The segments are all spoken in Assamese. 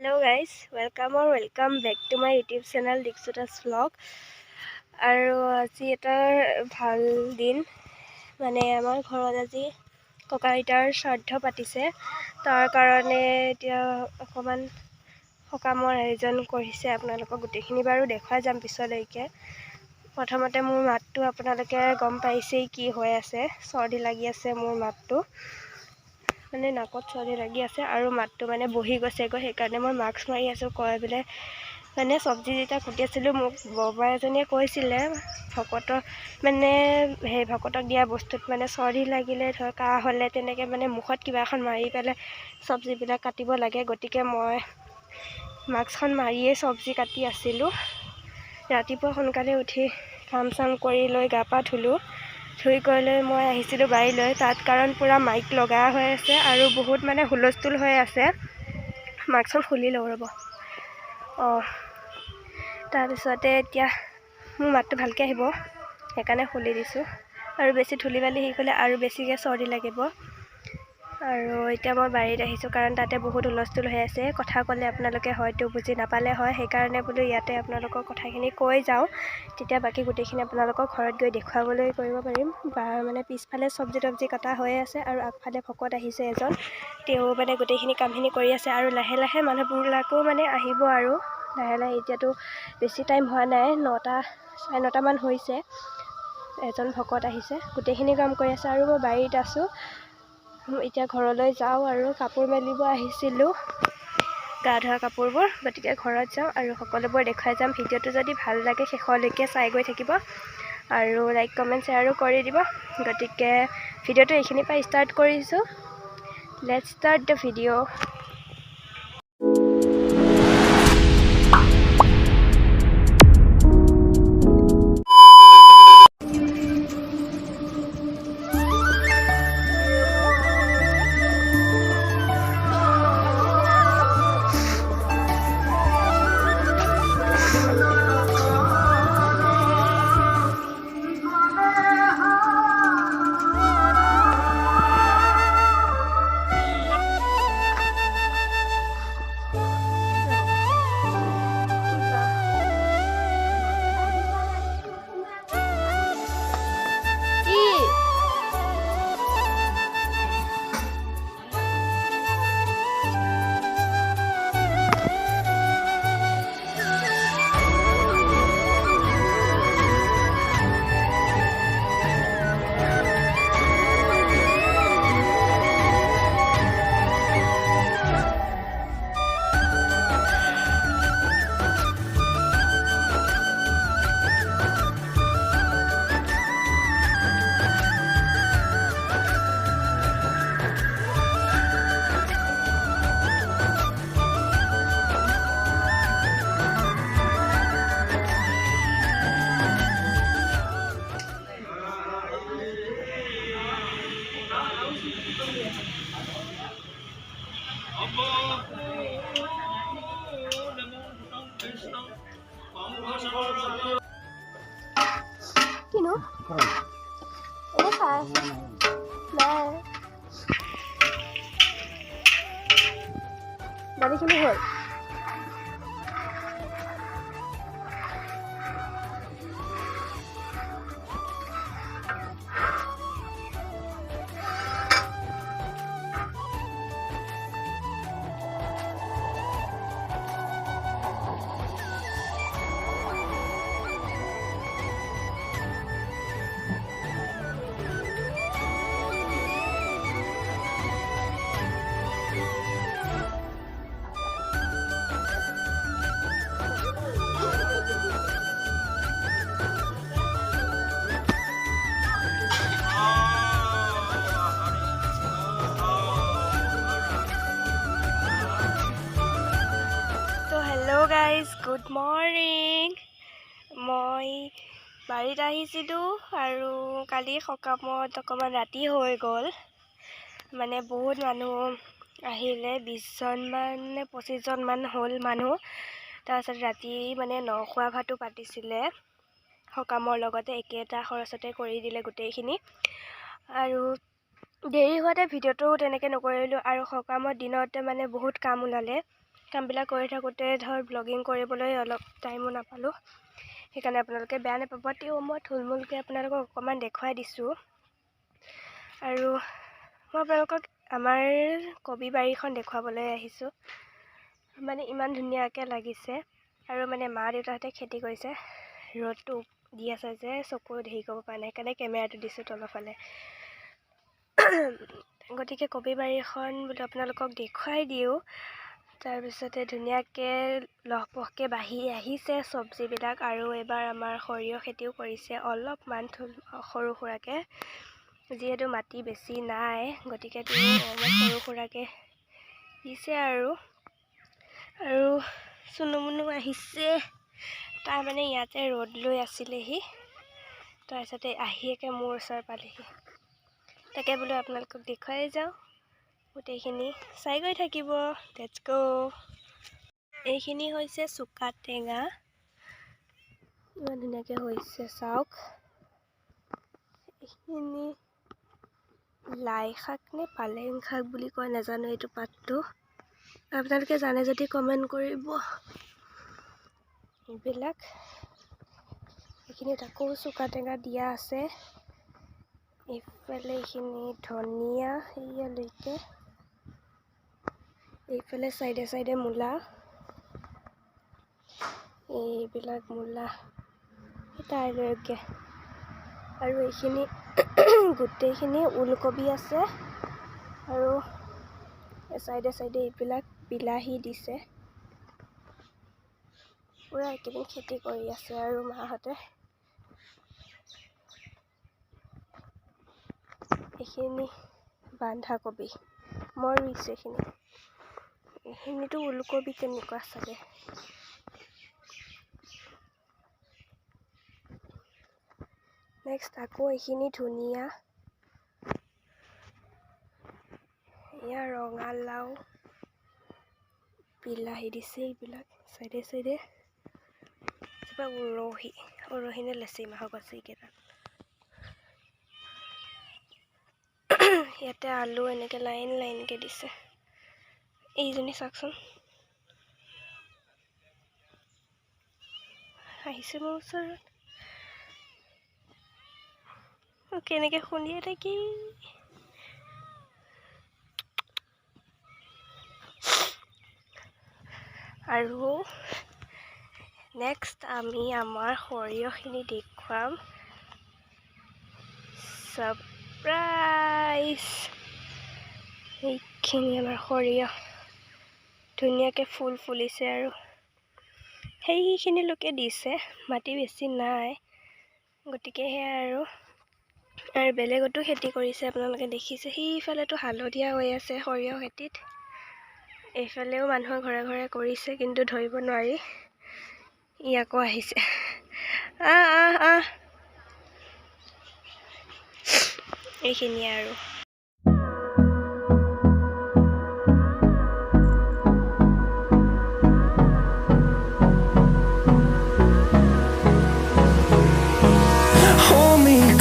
Hello guys, welcome back to my YouTube channel dikshitas vlog. আৰু আজি এটা ভাল দিন মানে আমাৰ ঘৰত আজি ককা আইতাৰ শ্ৰাদ্ধ পাতিছে তাৰ কাৰণে এতিয়া অকমান সকামৰ আয়োজন কৰিছে আপোনালোকক গোটেইখিনি বাৰু দেখুৱাই যাম পিছলৈকে প্ৰথমতে মোৰ মাতটো আপোনালোকে গম পাইছেই কি হৈ আছে চৰ্দি লাগি আছে মোৰ মাতটো মানে নাকত চৰ্দি লাগি আছে আৰু মাতটো মানে বহি গৈছেগৈ সেইকাৰণে মই মাস্ক মাৰি আছোঁ কৈ পেলাই মানে চব্জি যেতিয়া কুটি আছিলোঁ মোক বৰমা এজনীয়ে কৈছিলে ভকতৰ মানে সেই ভকতক দিয়া বস্তুত মানে চৰ্দি লাগিলে ধৰ কাহ হ'লে তেনেকৈ মানে মুখত কিবা এখন মাৰি পেলাই চব্জিবিলাক কাটিব লাগে গতিকে মই মাস্কখন মাৰিয়ে চব্জি কাটি আছিলোঁ ৰাতিপুৱা সোনকালে উঠি কাম চাম কৰি লৈ গা পা ধুলোঁ ধুই কৰি লৈ মই আহিছিলোঁ বাৰীলৈ তাত কাৰণ পূৰা মাইক লগা হৈ আছে আৰু বহুত মানে হুলস্থুল হৈ আছে মাস্কখন খুলি লওঁ ৰ'ব তাৰপিছতে এতিয়া মোৰ মাতটো ভালকৈ আহিব সেইকাৰণে খুলি দিছোঁ আৰু বেছি ধূলি বালি শেষ হ'লে আৰু বেছিকৈ চৰ্দি লাগিব আৰু এতিয়া মই বাৰীত আহিছোঁ কাৰণ তাতে বহুত হুলস্থুল হৈ আছে কথা ক'লে আপোনালোকে হয়তো বুজি নাপালে হয় সেইকাৰণে বোলো ইয়াতে আপোনালোকৰ কথাখিনি কৈ যাওঁ তেতিয়া বাকী গোটেইখিনি আপোনালোকক ঘৰত গৈ দেখুৱাবলৈ কৰিব পাৰিম বা মানে পিছফালে চব্জি তব্জি কটা হৈ আছে আৰু আগফালে ভকত আহিছে এজন তেওঁ মানে গোটেইখিনি কামখিনি কৰি আছে আৰু লাহে লাহে মানুহবিলাকো মানে আহিব আৰু লাহে লাহে এতিয়াতো বেছি টাইম হোৱা নাই 9টা 9:30 মান হৈছে এজন ভকত আহিছে গোটেইখিনি কাম কৰি আছে আৰু মই বাৰীত আছোঁ এতিয়া ঘৰলৈ যাওঁ আৰু কাপোৰ মেলিব আহিছিলোঁ গা ধোৱা কাপোৰবোৰ গতিকে ঘৰত যাওঁ আৰু সকলোবোৰ দেখুৱাই যাম ভিডিঅ'টো যদি ভাল লাগে শেষলৈকে চাই গৈ থাকিব আৰু লাইক কমেণ্ট শ্বেয়াৰো কৰি দিব গতিকে ভিডিঅ'টো এইখিনিৰ পৰা ষ্টাৰ্ট কৰিছোঁ লেটছ ষ্টাৰ্ট দ্য ভিডিঅ' কিনো এনে খাই নাই দালিখিনি হ'ল গাইজ গুড মৰ্ণিং মই বাৰীত আহিছিলোঁ আৰু কালি সকামত অকণমান ৰাতি হৈ গ'ল মানে বহুত মানুহ আহিলে 20জনমান নে 25জনমান হ'ল মানুহ তাৰপিছত ৰাতি মানে নখোৱা ভাতো পাতিছিলে সকামৰ লগতে একেটা খৰচতে কৰি দিলে গোটেইখিনি আৰু দেৰি হোৱাতে ভিডিঅ'টো তেনেকৈ নকৰিলোঁ আৰু সকামৰ দিনতে মানে বহুত কাম ওলালে কামবিলাক কৰি থাকোঁতে ধৰ ব্লগিং কৰিবলৈ অলপ টাইমো নাপালোঁ, সেইকাৰণে আপোনালোকে বেয়া নাপাব। তেও মই থুলমূলকৈ আপোনালোকক অকণমান দেখুৱাই দিছোঁ। আৰু মই আপোনালোকক আমাৰ কবি বাৰীখন দেখুৱাবলৈ আহিছোঁ। মানে ইমান ধুনীয়াকৈ লাগিছে, আৰু মানে মা দেউতাহঁতে খেতি কৰিছে। ৰ'দটো দি আছে যে চকু হেৰি কৰিব পৰা নাই, সেইকাৰণে কেমেৰাটো দিছোঁ তলৰ ফালে। গতিকে কবি বাৰীখন বোলো আপোনালোকক দেখুৱাই দিওঁ। তাৰপিছতে ধুনীয়াকৈ লহপহকৈ বাঢ়ি আহিছে চব্জিবিলাক। আৰু এইবাৰ আমাৰ সৰিয়হ খেতিও কৰিছে অলপমান সৰু সুৰাকৈ, যিহেতু মাটি বেছি নাই, গতিকে অলপ সৰু সুৰাকৈ দিছে। আৰু চুনুমুনু আহিছে, তাৰ মানে ইয়াতে ৰ'দ লৈ আছিলেহি, তাৰপিছতে আহিয়েকে মোৰ ওচৰ পালেহি। তাকে বোলো আপোনালোকক দেখুৱাই যাওঁ, গোটেইখিনি চাই গৈ থাকিব। লেটছ গ'। এইখিনি হৈছে চুকা টেঙা, ইমান ধুনীয়াকৈ হৈছে চাওক। এইখিনি লাই শাক নে পালেং শাক বুলি কয় নাজানো, এইটো পাতটো আপোনালোকে জানে যদি কমেণ্ট কৰিব। এইবিলাক এইখিনিত আকৌ চুকা টেঙা দিয়া আছে। এইফালে এইখিনি ধনিয়া সেয়ালৈকে, এইফালে চাইডে চাইডে মূলা, এইবিলাক মূলা তাইলৈকে। আৰু এইখিনি গোটেইখিনি ওলকবি আছে, আৰু চাইডে চাইডে এইবিলাক বিলাহী দিছে। পুৰা এইকেইদিন খেতি কৰি আছে আৰু মাহঁতে। এইখিনি বন্ধাকবি মই ৰুইছোঁ, এইখিনিতো ওলকবি তেনেকুৱা চাগে। নেক্সট আকৌ এইখিনি ধনিয়া, এয়া ৰঙালাও, বিলাহী দিছে। এইবিলাক চাইডে চাইডে কিবা উৰহি নে লেচি মাহক আছে এইকেইটা। ইয়াতে আলু এনেকৈ লাইন লাইনকৈ দিছে। এইজনী চাওকচোন, আহিছে মোৰ ওচৰত, কেনেকৈ শুনিয়ে থাকি। আৰু নেক্সট আমি আমাৰ সৰিয়হখিনি দেখুৱাম। ছাৰপ্ৰাইজ! এইখিনি আমাৰ সৰিয়হ ধুনীয়াকৈ ফুল ফুলিছে, আৰু সেইখিনিলৈকে দিছে, মাটি বেছি নাই, গতিকে সেয়াই। আৰু বেলেগতো খেতি কৰিছে, আপোনালোকে দেখিছে। সেইফালেতো হালধীয়া হৈ আছে সৰিয়হ খেতিত। এইফালেও মানুহৰ ঘৰে ঘৰে কৰিছে, কিন্তু ধৰিব নোৱাৰি। ই আকৌ আহিছে, এইখিনিয়ে আৰু।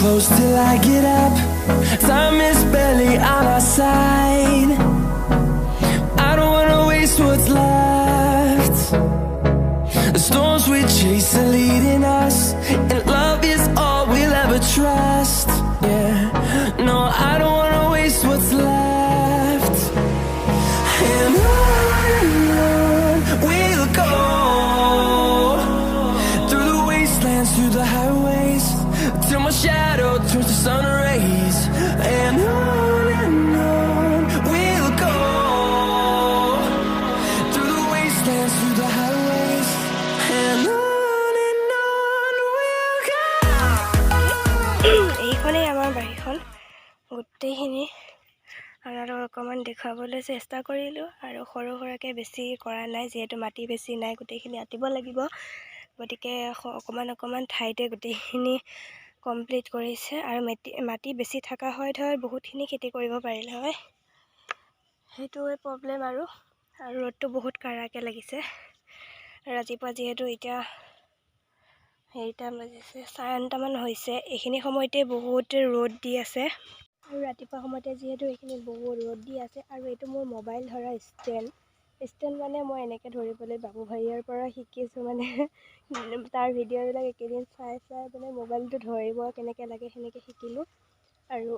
Close till I get up, time is barely on our side. I don't wanna waste what's left. The storms we chase are leading us, and love is all we'll ever trust. Yeah, no, I don't wanna waste what's left. And on we'll go, through the wastelands, through the highways, till my shadow turns to sun rays. And on we'll go, through the wastelands, through the highways. And on we'll go. এইখনেই আমাৰ বাৰীখন, গোটেইখিনি আপোনালোকক অকণমান দেখুৱাবলৈ চেষ্টা কৰিলোঁ। আৰু সৰু সুৰাকৈ বেছি কৰা নাই, যিহেতু মাটি বেছি নাই, গোটেইখিনি আঁতিব লাগিব। গতিকে অকণমান ঠাইতে গোটেইখিনি কমপ্লিট কৰিছে। আৰু মাটি বেছি থকা হয় ধৰ বহুতখিনি খেতি কৰিব পাৰিলে হয়, সেইটোৱে প্ৰব্লেম। আৰু ৰ'দটো বহুত কাঢ়াকৈ লাগিছে। ৰাতিপুৱা যিহেতু এতিয়া হেৰিটামান বাজিছে, 9:30মান হৈছে, এইখিনি সময়তে বহুত ৰ'দ দি আছে। আৰু ৰাতিপুৱা সময়তে যিহেতু এইখিনি বহুত ৰ'দ দি আছে। আৰু এইটো মোৰ মোবাইল ধৰা ষ্টেণ্ড, ষ্টেণ্ড মানে মই এনেকৈ ধৰিবলৈ বাবু ভাইয়াৰ পৰা শিকিছোঁ। মানে তাৰ ভিডিঅ'বিলাক একেইদিন চাই মানে মোবাইলটো ধৰিব কেনেকৈ লাগে সেনেকৈ শিকিলোঁ। আৰু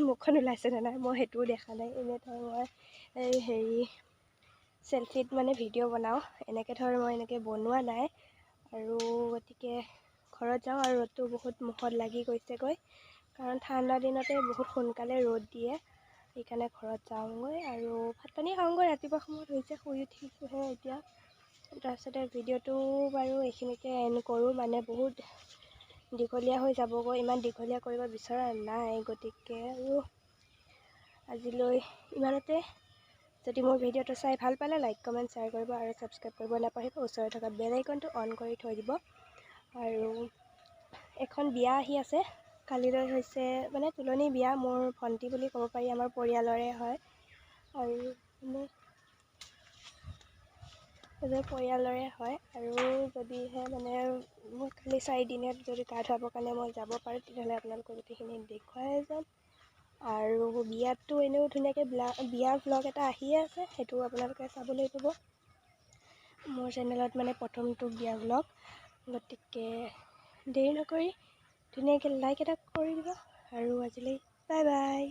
মুখখন ওলাইছেনে নাই মই সেইটোও দেখা নাই। এনে ধৰ মই হেৰি চেলফিত মানে ভিডিঅ' বনাওঁ, এনেকৈ ধৰ মই এনেকৈ বনোৱা নাই। আৰু গতিকে ঘৰত যাওঁ আৰু ৰ'দটো বহুত মুখত লাগি গৈছেগৈ, কাৰণ ঠাণ্ডা দিনতে বহুত সোনকালে ৰ'দ দিয়ে। সেইকাৰণে ঘৰত যাওঁগৈ আৰু ভাত পানী খাওঁগৈ। ৰাতিপুৱা সময়ত হৈছে, শুই উঠিছোঁহে এতিয়া। তাৰপিছতে ভিডিঅ'টো বাৰু এইখিনিতে এণ্ড কৰোঁ, মানে বহুত দীঘলীয়া হৈ যাবগৈ। ইমান দীঘলীয়া কৰিব বিচৰা নাই, গতিকে আৰু আজিলৈ ইমানতে। যদি মোৰ ভিডিঅ'টো চাই ভাল পালে লাইক কমেণ্ট শ্বেয়াৰ কৰিব আৰু ছাবস্ক্ৰাইব কৰিব নাপাহৰিব। ওচৰত থকা বেল আইকনটো অন কৰি থৈ দিব। আৰু এখন বিয়া আহি আছে, কালিলৈ হৈছে মানে তুলনি বিয়া। মোৰ ভণ্টি বুলি ক'ব পাৰি, আমাৰ পৰিয়ালৰে হয়। আৰু আৰু যদিহে মানে মোৰ খালি 4 দিনত যদি গা ধুৱাবৰ কাৰণে মই যাব পাৰোঁ, তেতিয়াহ'লে আপোনালোকক গোটেইখিনি দেখুৱাই যাম। আৰু বিয়াতটো এনেও ধুনীয়াকৈ বিয়াৰ ভ্লগ এটা আহিয়ে আছে, সেইটো আপোনালোকে চাবলৈ পাব মোৰ চেনেলত, মানে প্ৰথমটো বিয়া ভ্লগ। গতিকে দেৰি নকৰি ধুনীয়াকৈ লাইক এটা কৰি দিব। আৰু আজিলৈ বাই বাই।